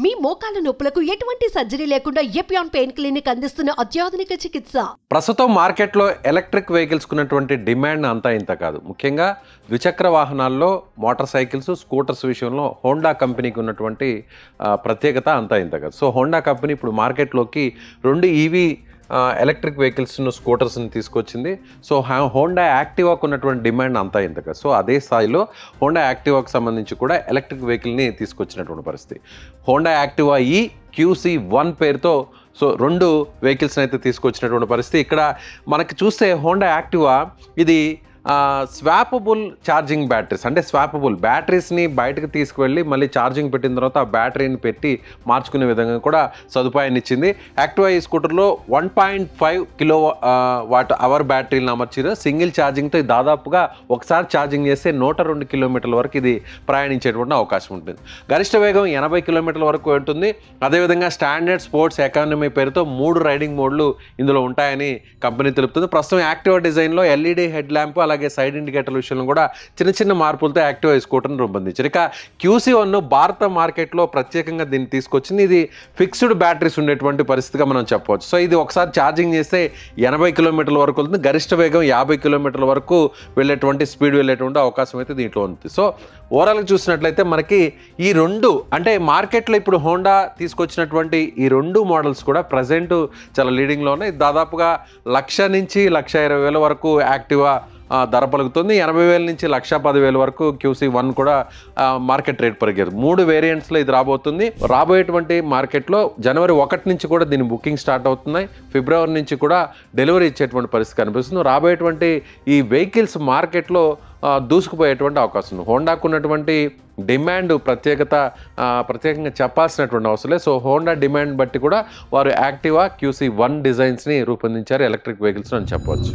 మీ మోకాల నొప్పులకు ఎటువంటి సర్జరీ లేకుండా ఎపియాన్ పెయిన్ క్లినిక్ అందిస్తున్న అత్యాధునిక చికిత్స. ప్రస్తుతం మార్కెట్లో ఎలక్ట్రిక్ వెహికల్స్ కున్నటువంటి డిమాండ్ అంతా ఇంత కాదు. ముఖ్యంగా ద్విచక్ర వాహనాల్లో మోటార్ సైకిల్స్, స్కూటర్స్ విషయంలో హోండా కంపెనీకి ఉన్నటువంటి ప్రత్యేకత అంతా ఇంత కాదు. సో హోండా కంపెనీ ఇప్పుడు మార్కెట్లోకి 2 ఈవీ ఎలక్ట్రిక్ వెహికల్స్ను, స్కూటర్స్ని తీసుకొచ్చింది. సో హోండా యాక్టివాకు ఉన్నటువంటి డిమాండ్ అంతా ఇంత కాదు. సో అదే స్థాయిలో హోండా యాక్టివాకు సంబంధించి కూడా ఎలక్ట్రిక్ వెహికల్ని తీసుకొచ్చినటువంటి పరిస్థితి. హోండా యాక్టివా ఈ QC1 పేరుతో సో 2 వెహికల్స్ని అయితే తీసుకొచ్చినటువంటి పరిస్థితి. ఇక్కడ మనకి చూస్తే హోండా యాక్టివా ఇది స్వాపబుల్ ఛార్జింగ్ బ్యాటరీస్, అంటే స్వాపబుల్ బ్యాటరీస్ని బయటకు తీసుకువెళ్ళి మళ్ళీ ఛార్జింగ్ పెట్టిన తర్వాత ఆ బ్యాటరీని పెట్టి మార్చుకునే విధంగా కూడా సదుపాయాన్ని ఇచ్చింది. యాక్టివా ఈ స్కూటర్లో 1.5 కిలోవాట్ అవర్ బ్యాటరీలను అమర్చారు. సింగిల్ ఛార్జింగ్తో దాదాపుగా ఒకసారి ఛార్జింగ్ చేస్తే 102 కిలోమీటర్ల వరకు ఇది ప్రయాణించేటువంటి అవకాశం ఉంటుంది. గరిష్ట వేగం 80 కిలోమీటర్ల వరకు ఉంటుంది. అదేవిధంగా స్టాండర్డ్, స్పోర్ట్స్, ఎకానమీ పేరుతో 3 రైడింగ్ మోడ్లు ఇందులో ఉంటాయని కంపెనీ తెలుపుతుంది. ప్రస్తుతం యాక్టివా డిజైన్లో LED హెడ్ ల్యాంప్, అలాగే సైడ్ ఇండికేటర్ల విషయంలో కూడా చిన్న మార్పులతో యాక్టివా ఈ స్కూటర్ని రూపొందించారు. ఇక QC1 భారత మార్కెట్లో ప్రత్యేకంగా దీన్ని తీసుకొచ్చింది. ఇది ఫిక్స్డ్ బ్యాటరీస్ ఉండేటువంటి పరిస్థితిగా మనం చెప్పవచ్చు. సో ఇది ఒకసారి ఛార్జింగ్ చేస్తే 80 కిలోమీటర్ల వరకు వెళ్తుంది. గరిష్ట వేగం 50 కిలోమీటర్ల వరకు వెళ్ళేటువంటి స్పీడ్ వెళ్ళేటువంటి అవకాశం అయితే దీంట్లో ఉంది. సో ఓవరాల్గా చూసినట్లయితే మనకి ఈ 2 అంటే మార్కెట్లో ఇప్పుడు హోండా తీసుకొచ్చినటువంటి ఈ 2 మోడల్స్ కూడా ప్రజెంట్ చాలా లీడింగ్లో ఉన్నాయి. దాదాపుగా 1,00,000 నుంచి 1,20,000 వరకు యాక్టివా ధర పలుకుతుంది. 80,000 నుంచి 1,10,000 వరకు QC1 కూడా మార్కెట్ రేట్ పెరిగారు. 3 వేరియంట్స్లో ఇది రాబోతుంది. రాబోయేటువంటి మార్కెట్లో జనవరి 1 నుంచి కూడా దీని బుకింగ్ స్టార్ట్ అవుతున్నాయి. ఫిబ్రవరి నుంచి కూడా డెలివరీ ఇచ్చేటువంటి పరిస్థితి కనిపిస్తుంది. రాబోయేటువంటి ఈ వెహికల్స్ మార్కెట్లో దూసుకుపోయేటువంటి అవకాశం ఉంది. హోండాకు ఉన్నటువంటి డిమాండ్ ప్రత్యేకంగా చెప్పాల్సినటువంటి అవసరం లేదు. సో హోండా డిమాండ్ బట్టి కూడా వారు యాక్టివా QC1 డిజైన్స్ని రూపొందించారు ఎలక్ట్రిక్ వెహికల్స్ అని చెప్పవచ్చు.